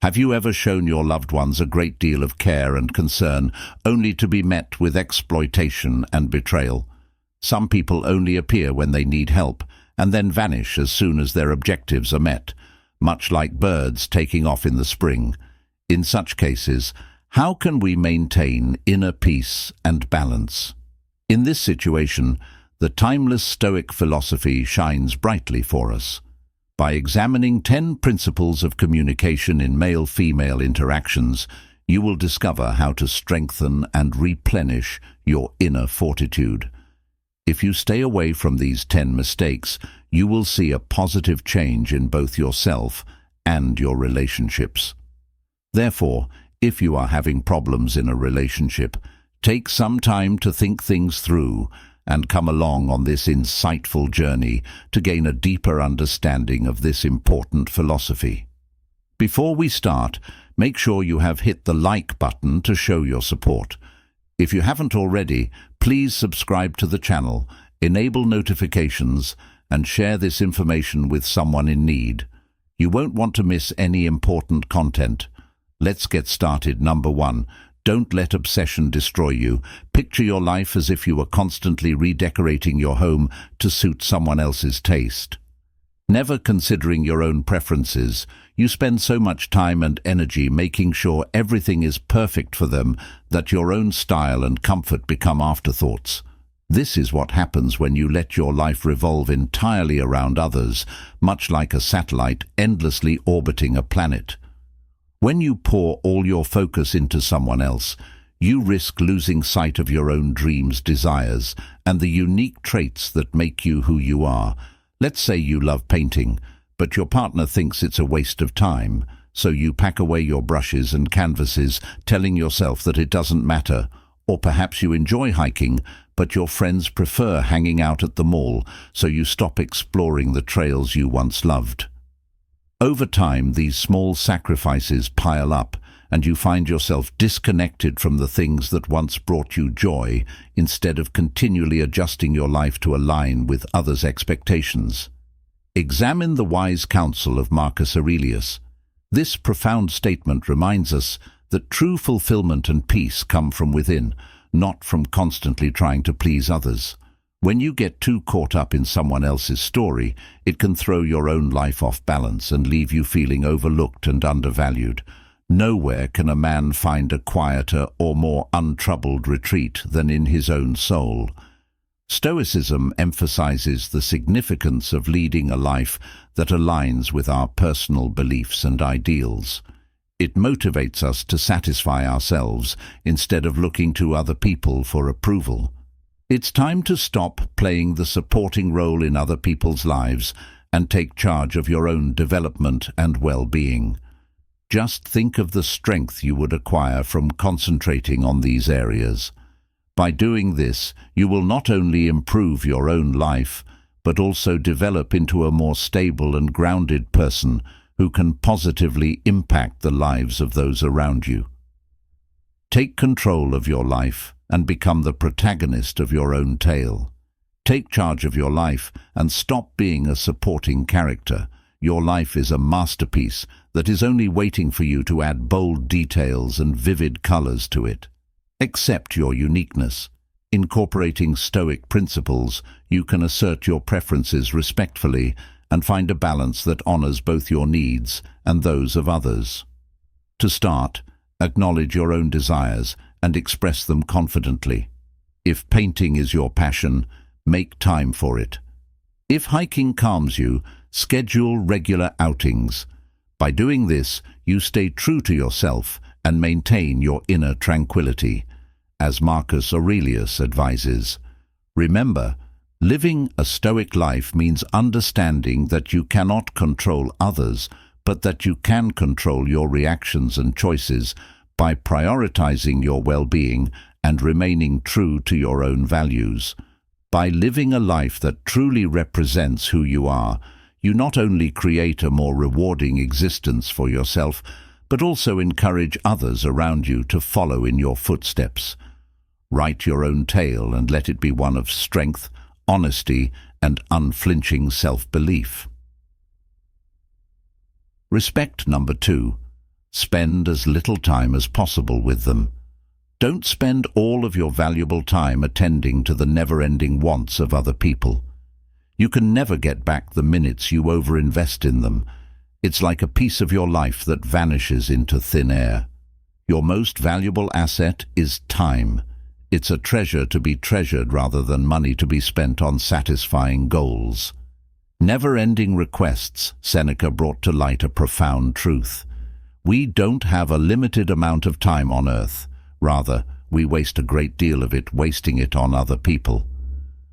Have you ever shown your loved ones a great deal of care and concern only to be met with exploitation and betrayal? Some people only appear when they need help and then vanish as soon as their objectives are met, much like birds taking off in the spring. In such cases, how can we maintain inner peace and balance? In this situation, the timeless Stoic philosophy shines brightly for us. By examining 10 principles of communication in male-female interactions, you will discover how to strengthen and replenish your inner fortitude. If you stay away from these 10 mistakes, you will see a positive change in both yourself and your relationships. Therefore, if you are having problems in a relationship, take some time to think things through and come along on this insightful journey to gain a deeper understanding of this important philosophy. Before we start, make sure you have hit the like button to show your support. If you haven't already, please subscribe to the channel, enable notifications, and share this information with someone in need. You won't want to miss any important content. Let's get started. Number 1. Don't let obsession destroy you. Picture your life as if you were constantly redecorating your home to suit someone else's taste. Never considering your own preferences, you spend so much time and energy making sure everything is perfect for them that your own style and comfort become afterthoughts. This is what happens when you let your life revolve entirely around others, much like a satellite endlessly orbiting a planet. When you pour all your focus into someone else, you risk losing sight of your own dreams, desires, and the unique traits that make you who you are. Let's say you love painting, but your partner thinks it's a waste of time, so you pack away your brushes and canvases, telling yourself that it doesn't matter. Or perhaps you enjoy hiking, but your friends prefer hanging out at the mall, so you stop exploring the trails you once loved. Over time, these small sacrifices pile up, and you find yourself disconnected from the things that once brought you joy, instead of continually adjusting your life to align with others' expectations. Examine the wise counsel of Marcus Aurelius. This profound statement reminds us that true fulfillment and peace come from within, not from constantly trying to please others. When you get too caught up in someone else's story, it can throw your own life off balance and leave you feeling overlooked and undervalued. Nowhere can a man find a quieter or more untroubled retreat than in his own soul. Stoicism emphasizes the significance of leading a life that aligns with our personal beliefs and ideals. It motivates us to satisfy ourselves instead of looking to other people for approval. It's time to stop playing the supporting role in other people's lives and take charge of your own development and well-being. Just think of the strength you would acquire from concentrating on these areas. By doing this, you will not only improve your own life, but also develop into a more stable and grounded person who can positively impact the lives of those around you. Take control of your life and become the protagonist of your own tale. Take charge of your life and stop being a supporting character. Your life is a masterpiece that is only waiting for you to add bold details and vivid colors to it. Accept your uniqueness. Incorporating Stoic principles, you can assert your preferences respectfully and find a balance that honors both your needs and those of others. To start, acknowledge your own desires and express them confidently. If painting is your passion, make time for it. If hiking calms you, schedule regular outings. By doing this, you stay true to yourself and maintain your inner tranquility. As Marcus Aurelius advises, remember, living a Stoic life means understanding that you cannot control others, but that you can control your reactions and choices by prioritizing your well-being and remaining true to your own values. By living a life that truly represents who you are, you not only create a more rewarding existence for yourself, but also encourage others around you to follow in your footsteps. Write your own tale and let it be one of strength, honesty, and unflinching self-belief. Respect. Number 2. Spend as little time as possible with them. Don't spend all of your valuable time attending to the never-ending wants of other people. You can never get back the minutes you overinvest in them. It's like a piece of your life that vanishes into thin air. Your most valuable asset is time. It's a treasure to be treasured rather than money to be spent on satisfying goals. Never-ending requests, Seneca brought to light a profound truth. We don't have a limited amount of time on earth. Rather, we waste a great deal of it wasting it on other people.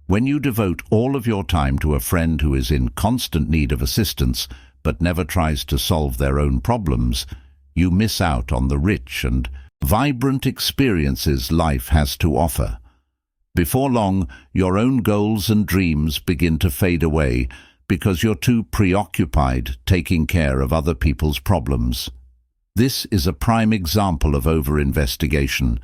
When you devote all of your time to a friend who is in constant need of assistance but never tries to solve their own problems, you miss out on the rich and vibrant experiences life has to offer. Before long, your own goals and dreams begin to fade away because you're too preoccupied taking care of other people's problems. This is a prime example of over-investigation.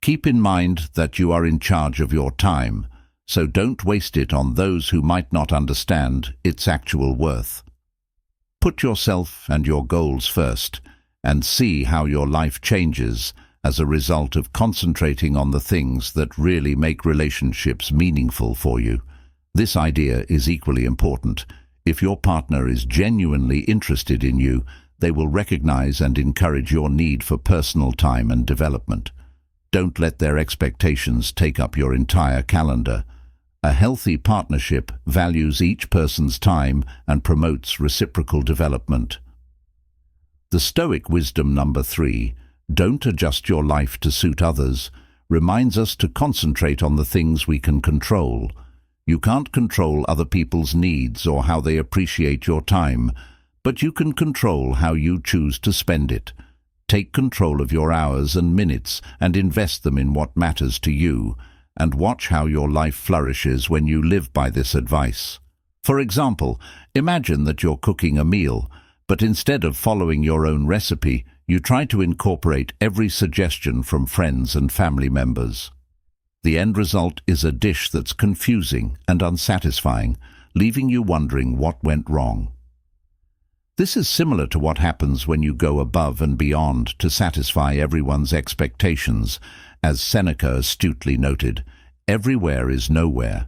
Keep in mind that you are in charge of your time, so don't waste it on those who might not understand its actual worth. Put yourself and your goals first, and see how your life changes as a result of concentrating on the things that really make relationships meaningful for you. This idea is equally important. If your partner is genuinely interested in you, they will recognize and encourage your need for personal time and development. Don't let their expectations take up your entire calendar. A healthy partnership values each person's time and promotes reciprocal development. The Stoic wisdom number 3, don't adjust your life to suit others, reminds us to concentrate on the things we can control. You can't control other people's needs or how they appreciate your time, but you can control how you choose to spend it. Take control of your hours and minutes and invest them in what matters to you, and watch how your life flourishes when you live by this advice. For example, imagine that you're cooking a meal, but instead of following your own recipe, you try to incorporate every suggestion from friends and family members. The end result is a dish that's confusing and unsatisfying, leaving you wondering what went wrong. This is similar to what happens when you go above and beyond to satisfy everyone's expectations. As Seneca astutely noted, everywhere is nowhere.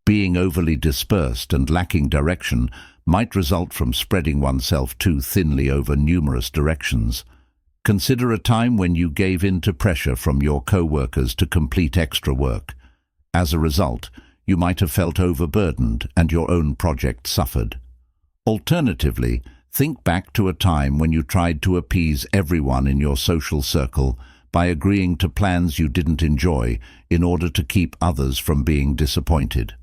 Being overly dispersed and lacking direction might result from spreading oneself too thinly over numerous directions. Consider a time when you gave in to pressure from your co-workers to complete extra work. As a result, you might have felt overburdened and your own project suffered. Alternatively, think back to a time when you tried to appease everyone in your social circle by agreeing to plans you didn't enjoy in order to keep others from being disappointed.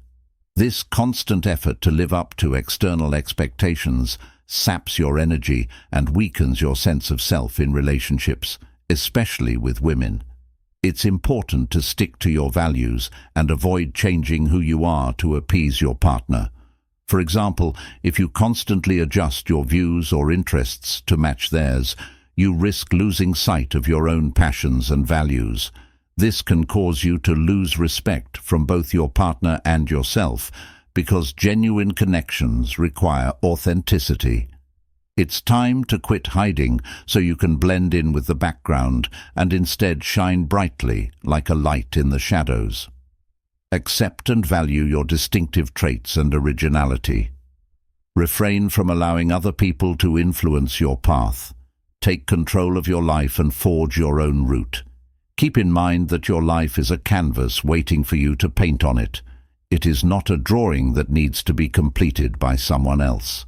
This constant effort to live up to external expectations saps your energy and weakens your sense of self in relationships, especially with women. It's important to stick to your values and avoid changing who you are to appease your partner. For example, if you constantly adjust your views or interests to match theirs, you risk losing sight of your own passions and values. This can cause you to lose respect from both your partner and yourself, because genuine connections require authenticity. It's time to quit hiding so you can blend in with the background and instead shine brightly like a light in the shadows. Accept and value your distinctive traits and originality. Refrain from allowing other people to influence your path. Take control of your life and forge your own route. Keep in mind that your life is a canvas waiting for you to paint on it. It is not a drawing that needs to be completed by someone else.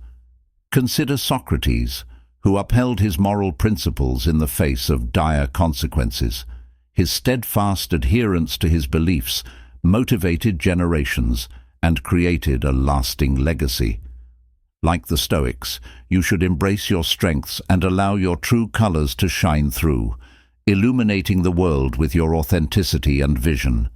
Consider Socrates, who upheld his moral principles in the face of dire consequences. His steadfast adherence to his beliefs motivated generations and created a lasting legacy. Like the Stoics, you should embrace your strengths and allow your true colors to shine through, illuminating the world with your authenticity and vision.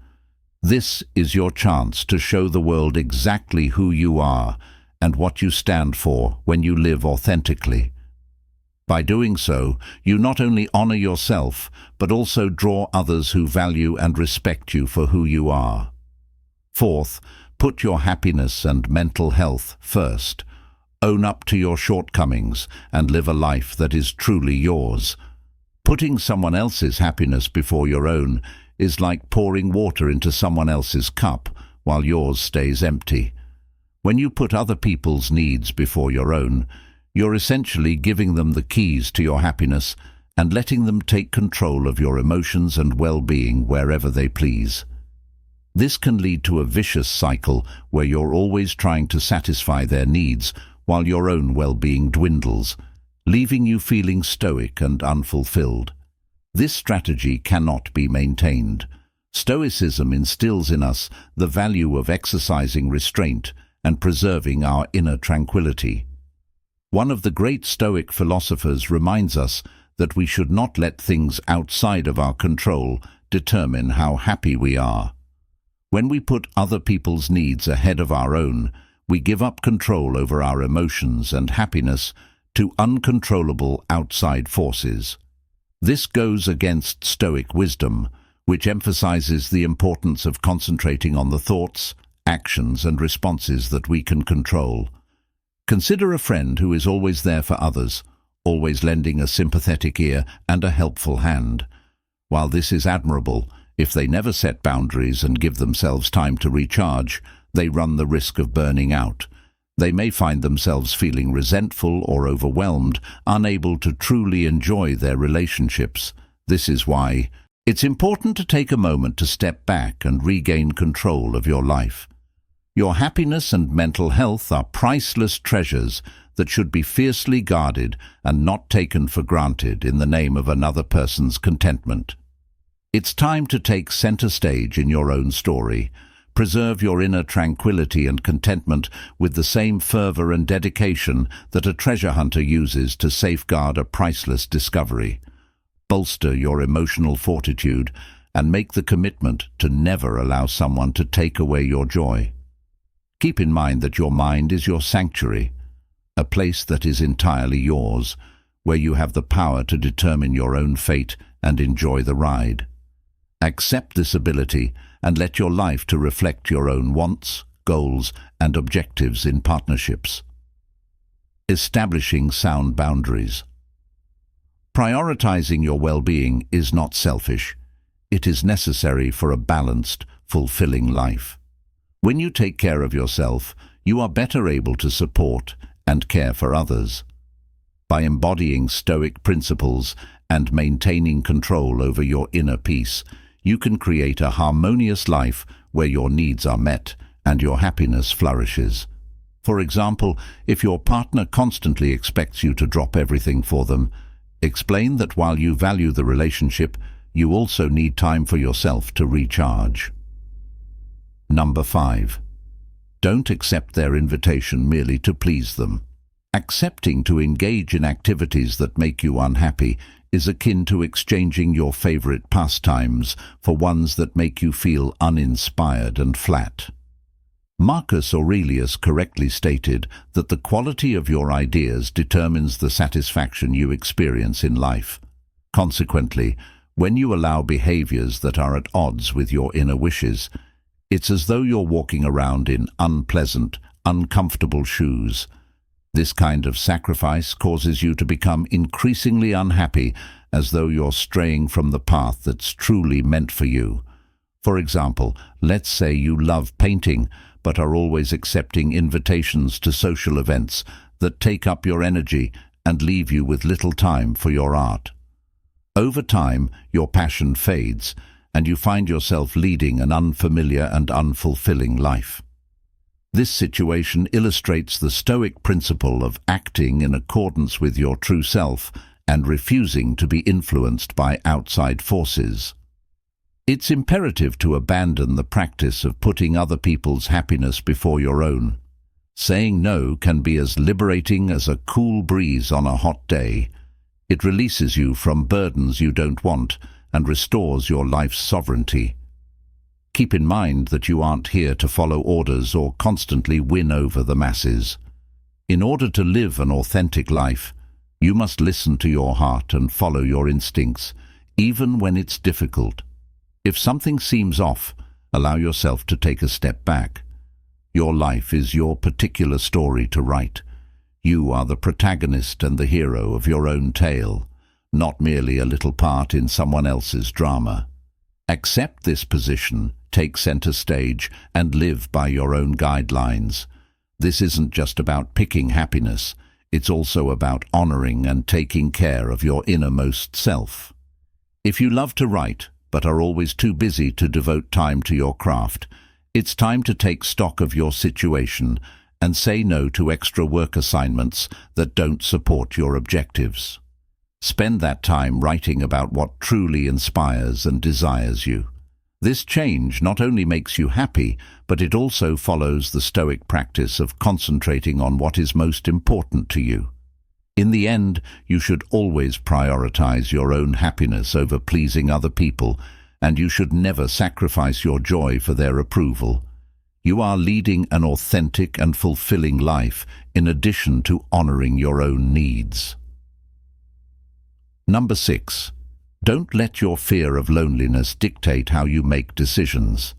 This is your chance to show the world exactly who you are and what you stand for when you live authentically. By doing so, you not only honor yourself, but also draw others who value and respect you for who you are. Fourth, put your happiness and mental health first. Own up to your shortcomings and live a life that is truly yours. Putting someone else's happiness before your own is like pouring water into someone else's cup while yours stays empty. When you put other people's needs before your own, you're essentially giving them the keys to your happiness and letting them take control of your emotions and well-being wherever they please. This can lead to a vicious cycle where you're always trying to satisfy their needs while your own well-being dwindles, leaving you feeling stoic and unfulfilled. This strategy cannot be maintained. Stoicism instills in us the value of exercising restraint and preserving our inner tranquility. One of the great Stoic philosophers reminds us that we should not let things outside of our control determine how happy we are. When we put other people's needs ahead of our own, we give up control over our emotions and happiness to uncontrollable outside forces. This goes against Stoic wisdom, which emphasizes the importance of concentrating on the thoughts, actions, and responses that we can control. Consider a friend who is always there for others, always lending a sympathetic ear and a helpful hand. While this is admirable, if they never set boundaries and give themselves time to recharge, they run the risk of burning out. They may find themselves feeling resentful or overwhelmed, unable to truly enjoy their relationships. This is why it's important to take a moment to step back and regain control of your life. Your happiness and mental health are priceless treasures that should be fiercely guarded and not taken for granted in the name of another person's contentment. It's time to take center stage in your own story. Preserve your inner tranquility and contentment with the same fervor and dedication that a treasure hunter uses to safeguard a priceless discovery. Bolster your emotional fortitude and make the commitment to never allow someone to take away your joy. Keep in mind that your mind is your sanctuary, a place that is entirely yours, where you have the power to determine your own fate and enjoy the ride. Accept this ability and let your life to reflect your own wants, goals, and objectives in partnerships. Establishing sound boundaries. Prioritizing your well-being is not selfish. It is necessary for a balanced, fulfilling life. When you take care of yourself, you are better able to support and care for others. By embodying Stoic principles and maintaining control over your inner peace, you can create a harmonious life where your needs are met and your happiness flourishes. For example, if your partner constantly expects you to drop everything for them, explain that while you value the relationship, you also need time for yourself to recharge. Number 5. Don't accept their invitation merely to please them. Accepting to engage in activities that make you unhappy is akin to exchanging your favorite pastimes for ones that make you feel uninspired and flat. Marcus Aurelius correctly stated that the quality of your ideas determines the satisfaction you experience in life. Consequently, when you allow behaviors that are at odds with your inner wishes, it's as though you're walking around in unpleasant, uncomfortable shoes. This kind of sacrifice causes you to become increasingly unhappy, as though you're straying from the path that's truly meant for you. For example, let's say you love painting, but are always accepting invitations to social events that take up your energy and leave you with little time for your art. Over time, your passion fades, and you find yourself leading an unfamiliar and unfulfilling life. This situation illustrates the Stoic principle of acting in accordance with your true self and refusing to be influenced by outside forces. It's imperative to abandon the practice of putting other people's happiness before your own. Saying no can be as liberating as a cool breeze on a hot day. It releases you from burdens you don't want and restores your life's sovereignty. Keep in mind that you aren't here to follow orders or constantly win over the masses. In order to live an authentic life, you must listen to your heart and follow your instincts, even when it's difficult. If something seems off, allow yourself to take a step back. Your life is your particular story to write. You are the protagonist and the hero of your own tale, not merely a little part in someone else's drama. Accept this position, take center stage, and live by your own guidelines. This isn't just about picking happiness, it's also about honoring and taking care of your innermost self. If you love to write, but are always too busy to devote time to your craft, it's time to take stock of your situation and say no to extra work assignments that don't support your objectives. Spend that time writing about what truly inspires and desires you. This change not only makes you happy, but it also follows the Stoic practice of concentrating on what is most important to you. In the end, you should always prioritize your own happiness over pleasing other people, and you should never sacrifice your joy for their approval. You are leading an authentic and fulfilling life in addition to honoring your own needs. Number 6. Don't let your fear of loneliness dictate how you make decisions.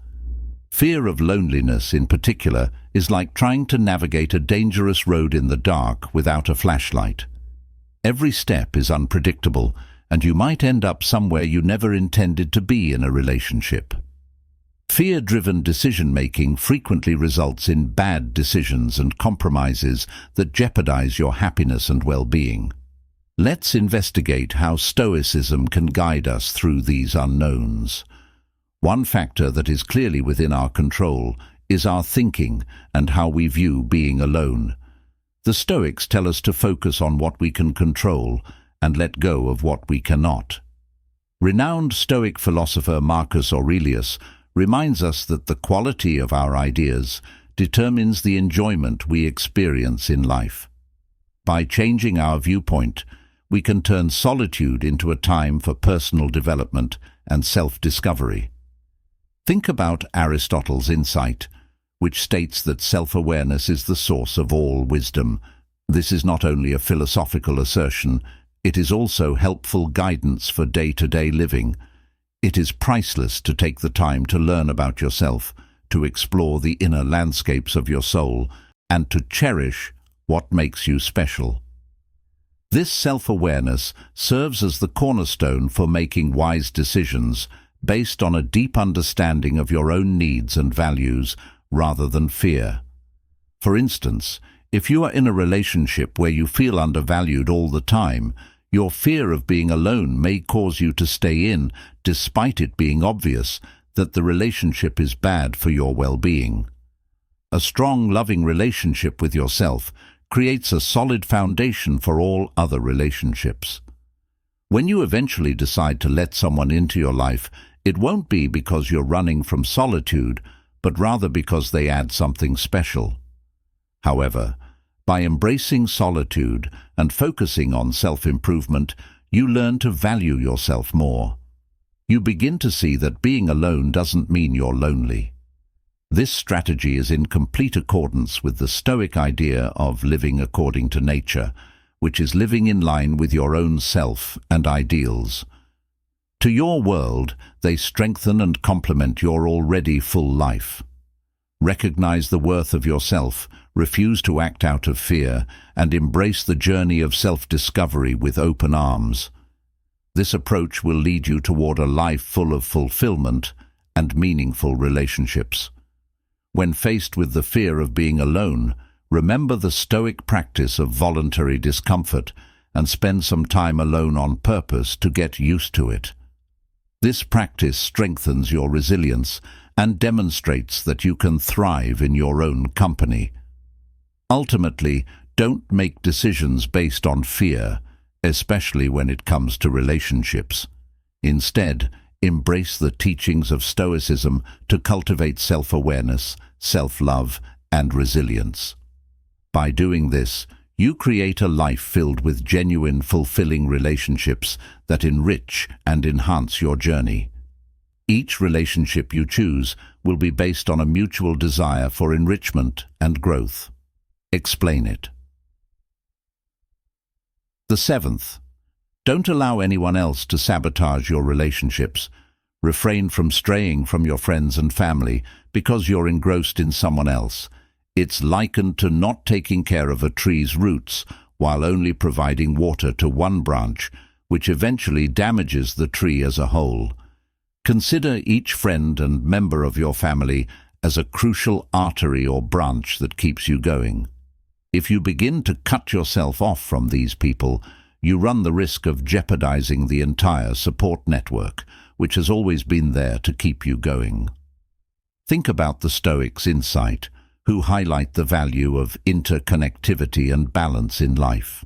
Fear of loneliness in particular is like trying to navigate a dangerous road in the dark without a flashlight. Every step is unpredictable, and you might end up somewhere you never intended to be in a relationship. Fear-driven decision-making frequently results in bad decisions and compromises that jeopardize your happiness and well-being. Let's investigate how Stoicism can guide us through these unknowns. One factor that is clearly within our control is our thinking and how we view being alone. The Stoics tell us to focus on what we can control and let go of what we cannot. Renowned Stoic philosopher Marcus Aurelius reminds us that the quality of our ideas determines the enjoyment we experience in life. By changing our viewpoint, we can turn solitude into a time for personal development and self-discovery. Think about Aristotle's insight, which states that self-awareness is the source of all wisdom. This is not only a philosophical assertion, it is also helpful guidance for day-to-day living. It is priceless to take the time to learn about yourself, to explore the inner landscapes of your soul, and to cherish what makes you special. This self-awareness serves as the cornerstone for making wise decisions based on a deep understanding of your own needs and values rather than fear. For instance, if you are in a relationship where you feel undervalued all the time, your fear of being alone may cause you to stay in, despite it being obvious that the relationship is bad for your well-being. A strong, loving relationship with yourself creates a solid foundation for all other relationships. When you eventually decide to let someone into your life, it won't be because you're running from solitude, but rather because they add something special. However, by embracing solitude and focusing on self-improvement, you learn to value yourself more. You begin to see that being alone doesn't mean you're lonely. This strategy is in complete accordance with the Stoic idea of living according to nature, which is living in line with your own self and ideals. To your world, they strengthen and complement your already full life. Recognize the worth of yourself, refuse to act out of fear, and embrace the journey of self-discovery with open arms. This approach will lead you toward a life full of fulfillment and meaningful relationships. When faced with the fear of being alone, remember the Stoic practice of voluntary discomfort and spend some time alone on purpose to get used to it. This practice strengthens your resilience and demonstrates that you can thrive in your own company. Ultimately, don't make decisions based on fear, especially when it comes to relationships. Instead, embrace the teachings of Stoicism to cultivate self-awareness, self-love, and resilience. By doing this, you create a life filled with genuine, fulfilling relationships that enrich and enhance your journey. Each relationship you choose will be based on a mutual desire for enrichment and growth. Explain it. The 7th, don't allow anyone else to sabotage your relationships. Refrain from straying from your friends and family because you're engrossed in someone else. It's likened to not taking care of a tree's roots while only providing water to one branch, which eventually damages the tree as a whole. Consider each friend and member of your family as a crucial artery or branch that keeps you going. If you begin to cut yourself off from these people, you run the risk of jeopardizing the entire support network, which has always been there to keep you going. Think about the Stoics' insight, who highlight the value of interconnectivity and balance in life.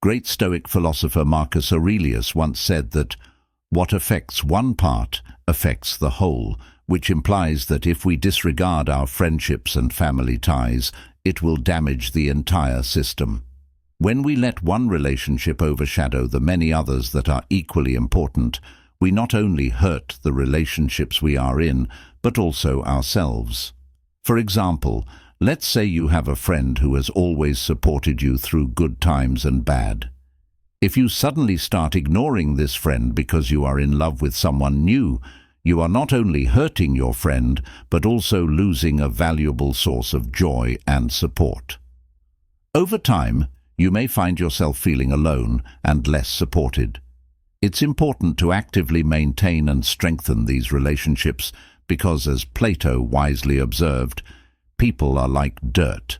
Great Stoic philosopher Marcus Aurelius once said that what affects one part affects the whole, which implies that if we disregard our friendships and family ties, it will damage the entire system. When we let one relationship overshadow the many others that are equally important, we not only hurt the relationships we are in, but also ourselves. For example, let's say you have a friend who has always supported you through good times and bad. If you suddenly start ignoring this friend because you are in love with someone new, you are not only hurting your friend, but also losing a valuable source of joy and support. Over time, you may find yourself feeling alone and less supported. It's important to actively maintain and strengthen these relationships because, as Plato wisely observed, people are like dirt.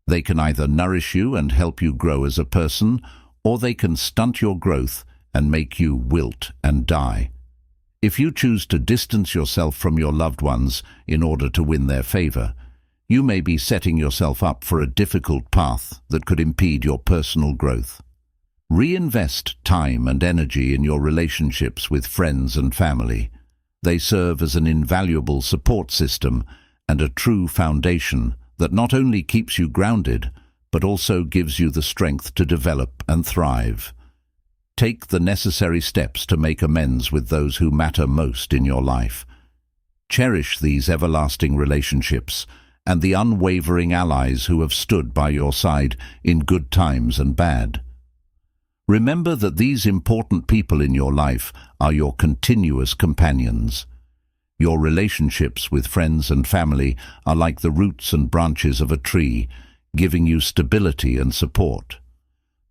They can either nourish you and help you grow as a person, or they can stunt your growth and make you wilt and die. If you choose to distance yourself from your loved ones in order to win their favor, you may be setting yourself up for a difficult path that could impede your personal growth. Reinvest time and energy in your relationships with friends and family. They serve as an invaluable support system and a true foundation that not only keeps you grounded, but also gives you the strength to develop and thrive. Take the necessary steps to make amends with those who matter most in your life. Cherish these everlasting relationships and the unwavering allies who have stood by your side in good times and bad. Remember that these important people in your life are your continuous companions. Your relationships with friends and family are like the roots and branches of a tree, giving you stability and support.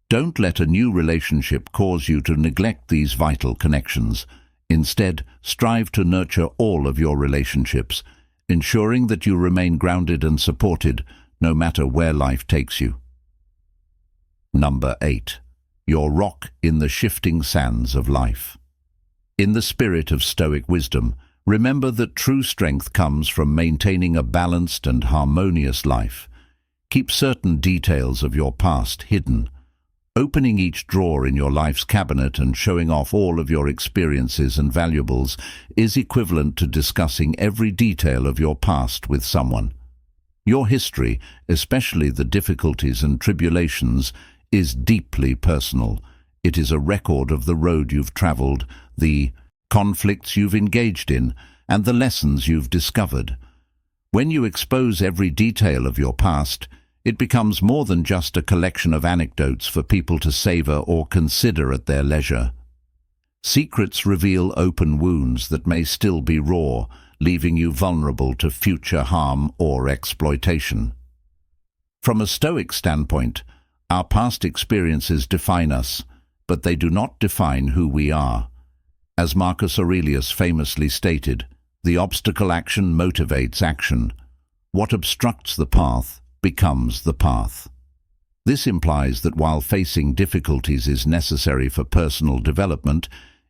Don't let a new relationship cause you to neglect these vital connections. Instead, strive to nurture all of your relationships, ensuring that you remain grounded and supported no matter where life takes you. Number 8. Your rock in the shifting sands of life. In the spirit of Stoic wisdom, remember that true strength comes from maintaining a balanced and harmonious life. Keep certain details of your past hidden. Opening each drawer in your life's cabinet and showing off all of your experiences and valuables is equivalent to discussing every detail of your past with someone. Your history, especially the difficulties and tribulations, is deeply personal. It is a record of the road you've traveled, the conflicts you've engaged in, and the lessons you've discovered. When you expose every detail of your past, it becomes more than just a collection of anecdotes for people to savor or consider at their leisure. Secrets reveal open wounds that may still be raw, leaving you vulnerable to future harm or exploitation. From a Stoic standpoint, our past experiences define us, but they do not define who we are. As Marcus Aurelius famously stated, the obstacle action motivates action. What obstructs the path becomes the path. This implies that while facing difficulties is necessary for personal development,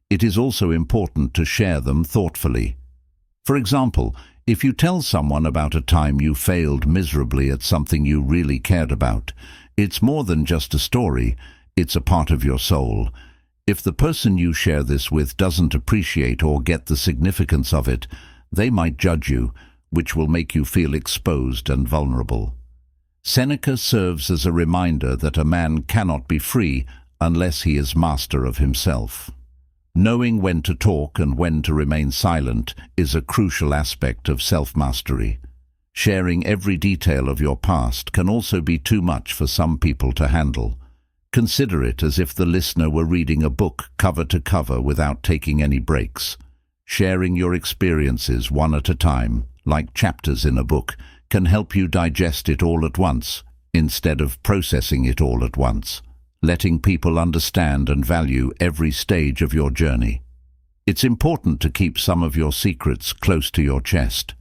it is also important to share them thoughtfully. For example, if you tell someone about a time you failed miserably at something you really cared about, it's more than just a story, it's a part of your soul. If the person you share this with doesn't appreciate or get the significance of it, they might judge you, which will make you feel exposed and vulnerable. Seneca serves as a reminder that a man cannot be free unless he is master of himself. Knowing when to talk and when to remain silent is a crucial aspect of self-mastery. Sharing every detail of your past can also be too much for some people to handle. Consider it as if the listener were reading a book cover to cover without taking any breaks. Sharing your experiences one at a time, like chapters in a book, can help you digest it all at once, instead of processing it all at once, letting people understand and value every stage of your journey. It's important to keep some of your secrets close to your chest.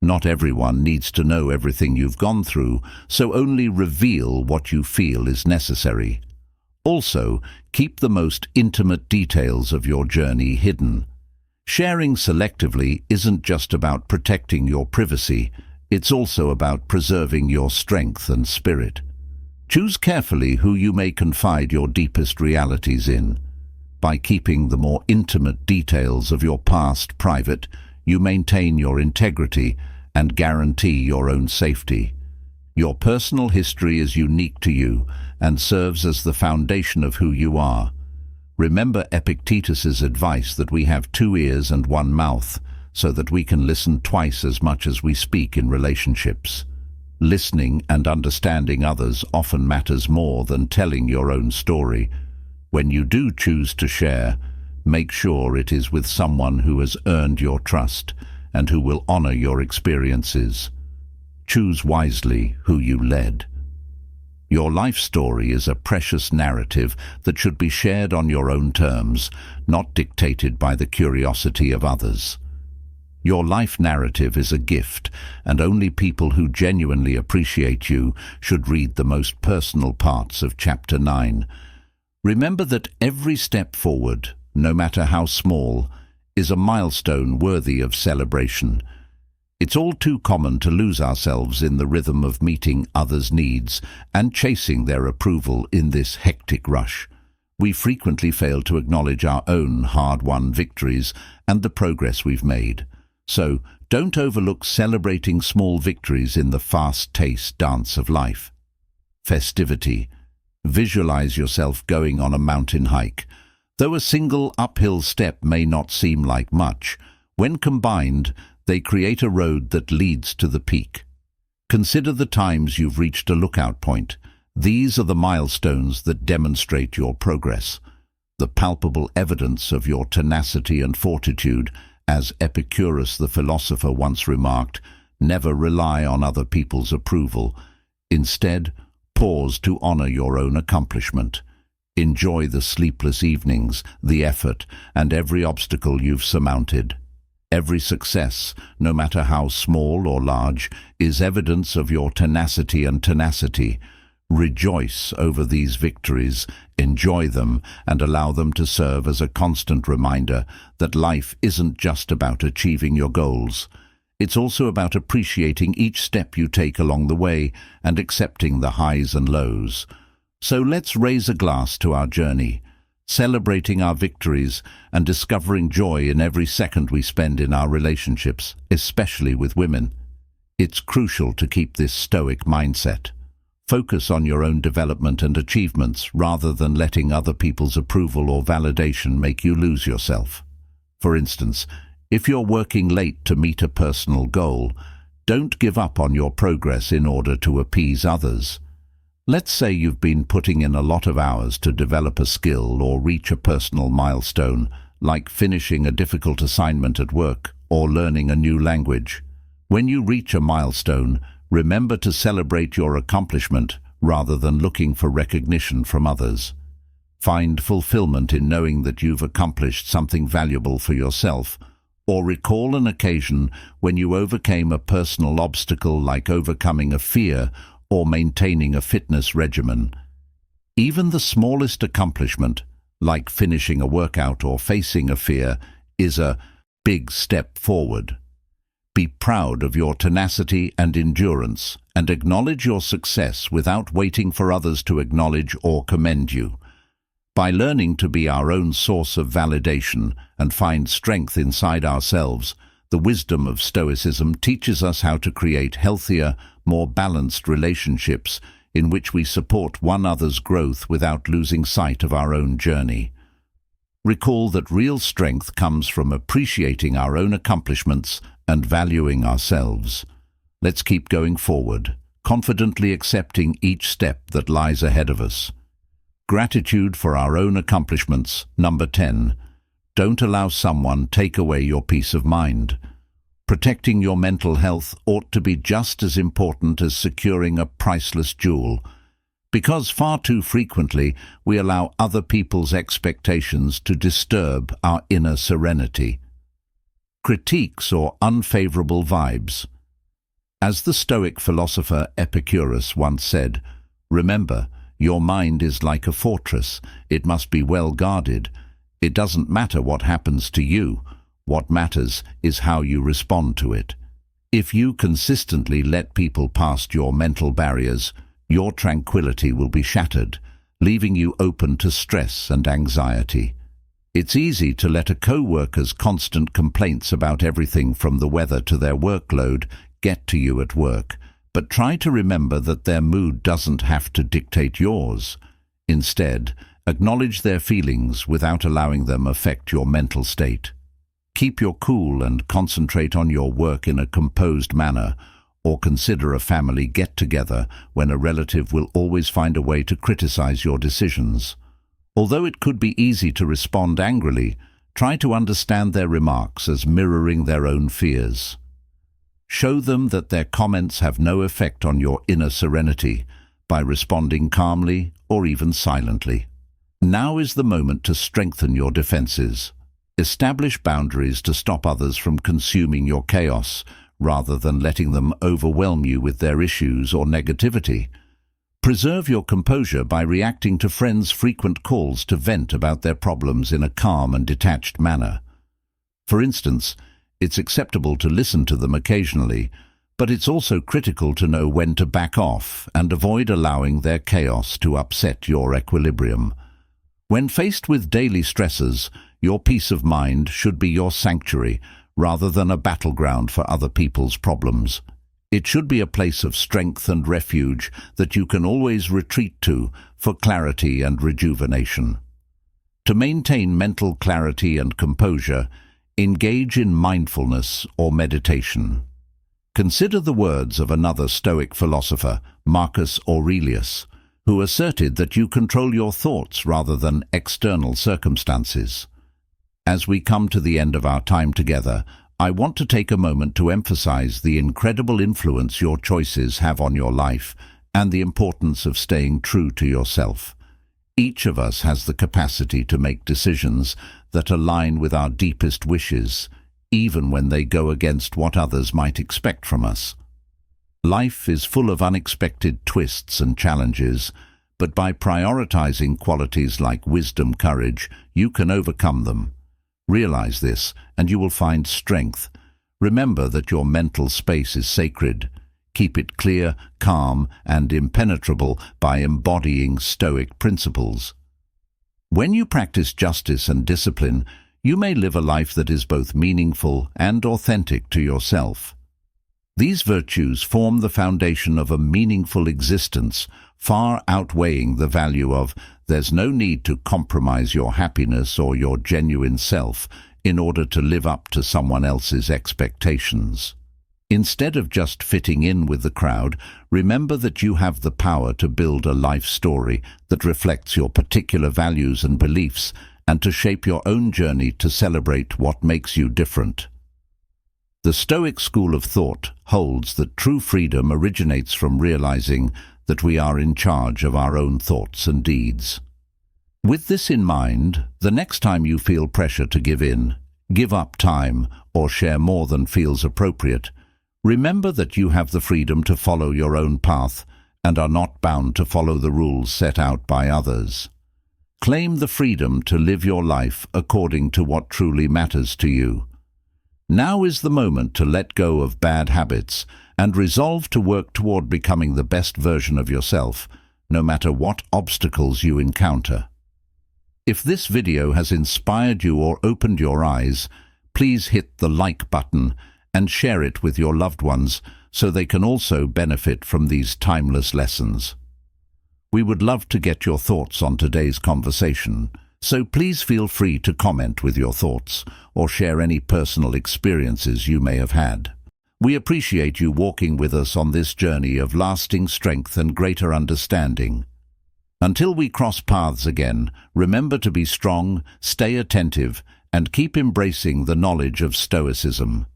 Not everyone needs to know everything you've gone through, so only reveal what you feel is necessary. Also, keep the most intimate details of your journey hidden. Sharing selectively isn't just about protecting your privacy, it's also about preserving your strength and spirit. Choose carefully who you may confide your deepest realities in. By keeping the more intimate details of your past private, you maintain your integrity and guarantee your own safety. Your personal history is unique to you and serves as the foundation of who you are. Remember Epictetus's advice that we have 2 ears and 1 mouth, so that we can listen twice as much as we speak in relationships. Listening and understanding others often matters more than telling your own story. When you do choose to share, make sure it is with someone who has earned your trust and who will honor your experiences. Choose wisely who you led. Your life story is a precious narrative that should be shared on your own terms, not dictated by the curiosity of others. Your life narrative is a gift, and only people who genuinely appreciate you should read the most personal parts of Chapter 9. Remember that every step forward, no matter how small, is a milestone worthy of celebration. It's all too common to lose ourselves in the rhythm of meeting others' needs and chasing their approval in this hectic rush. We frequently fail to acknowledge our own hard-won victories and the progress we've made. So, don't overlook celebrating small victories in the fast-paced dance of life. Festivity. Visualize yourself going on a mountain hike. Though a single uphill step may not seem like much, when combined, they create a road that leads to the peak. Consider the times you've reached a lookout point. These are the milestones that demonstrate your progress, the palpable evidence of your tenacity and fortitude. As Epicurus the philosopher once remarked, never rely on other people's approval. Instead, pause to honor your own accomplishment. Enjoy the sleepless evenings, the effort, and every obstacle you've surmounted. Every success, no matter how small or large, is evidence of your tenacity. Rejoice over these victories, enjoy them, and allow them to serve as a constant reminder that life isn't just about achieving your goals. It's also about appreciating each step you take along the way and accepting the highs and lows. So let's raise a glass to our journey, celebrating our victories and discovering joy in every second we spend in our relationships, especially with women. It's crucial to keep this Stoic mindset. Focus on your own development and achievements rather than letting other people's approval or validation make you lose yourself. For instance, if you're working late to meet a personal goal, don't give up on your progress in order to appease others. Let's say you've been putting in a lot of hours to develop a skill or reach a personal milestone, like finishing a difficult assignment at work or learning a new language. When you reach a milestone, remember to celebrate your accomplishment rather than looking for recognition from others. Find fulfillment in knowing that you've accomplished something valuable for yourself, or recall an occasion when you overcame a personal obstacle like overcoming a fear or maintaining a fitness regimen. Even the smallest accomplishment, like finishing a workout or facing a fear, is a big step forward. Be proud of your tenacity and endurance, and acknowledge your success without waiting for others to acknowledge or commend you. By learning to be our own source of validation and find strength inside ourselves, the wisdom of Stoicism teaches us how to create healthier, more balanced relationships in which we support one another's growth without losing sight of our own journey. Recall that real strength comes from appreciating our own accomplishments and valuing ourselves. Let's keep going forward, confidently accepting each step that lies ahead of us. Gratitude for our own accomplishments. Number 10. Don't allow someone take away your peace of mind. Protecting your mental health ought to be just as important as securing a priceless jewel, because far too frequently we allow other people's expectations to disturb our inner serenity. Critiques or unfavorable vibes. As the Stoic philosopher Epicurus once said, "Remember, your mind is like a fortress. It must be well guarded. It doesn't matter what happens to you. What matters is how you respond to it." If you consistently let people past your mental barriers, your tranquility will be shattered, leaving you open to stress and anxiety. It's easy to let a co-worker's constant complaints about everything from the weather to their workload get to you at work, but try to remember that their mood doesn't have to dictate yours. Instead, acknowledge their feelings without allowing them affect your mental state. Keep your cool and concentrate on your work in a composed manner, or consider a family get-together when a relative will always find a way to criticize your decisions. Although it could be easy to respond angrily, try to understand their remarks as mirroring their own fears. Show them that their comments have no effect on your inner serenity by responding calmly or even silently. Now is the moment to strengthen your defenses. Establish boundaries to stop others from consuming your chaos, rather than letting them overwhelm you with their issues or negativity. Preserve your composure by reacting to friends' frequent calls to vent about their problems in a calm and detached manner. For instance, it's acceptable to listen to them occasionally, but it's also critical to know when to back off and avoid allowing their chaos to upset your equilibrium. When faced with daily stresses, your peace of mind should be your sanctuary, rather than a battleground for other people's problems. It should be a place of strength and refuge that you can always retreat to for clarity and rejuvenation. To maintain mental clarity and composure, engage in mindfulness or meditation. Consider the words of another Stoic philosopher, Marcus Aurelius, who asserted that you control your thoughts rather than external circumstances. As we come to the end of our time together, I want to take a moment to emphasize the incredible influence your choices have on your life and the importance of staying true to yourself. Each of us has the capacity to make decisions that align with our deepest wishes, even when they go against what others might expect from us. Life is full of unexpected twists and challenges, but by prioritizing qualities like wisdom, courage, you can overcome them. Realize this, and you will find strength. Remember that your mental space is sacred. Keep it clear, calm, and impenetrable by embodying Stoic principles. When you practice justice and discipline, you may live a life that is both meaningful and authentic to yourself. These virtues form the foundation of a meaningful existence, far outweighing the value of "there's no need to compromise your happiness or your genuine self in order to live up to someone else's expectations." Instead of just fitting in with the crowd, remember that you have the power to build a life story that reflects your particular values and beliefs, and to shape your own journey to celebrate what makes you different. The Stoic school of thought holds that true freedom originates from realizing that we are in charge of our own thoughts and deeds. With this in mind, the next time you feel pressure to give in, give up time, or share more than feels appropriate, remember that you have the freedom to follow your own path and are not bound to follow the rules set out by others. Claim the freedom to live your life according to what truly matters to you. Now is the moment to let go of bad habits and resolve to work toward becoming the best version of yourself, no matter what obstacles you encounter. If this video has inspired you or opened your eyes, please hit the like button and share it with your loved ones so they can also benefit from these timeless lessons. We would love to get your thoughts on today's conversation, so please feel free to comment with your thoughts or share any personal experiences you may have had. We appreciate you walking with us on this journey of lasting strength and greater understanding. Until we cross paths again, remember to be strong, stay attentive, and keep embracing the knowledge of Stoicism.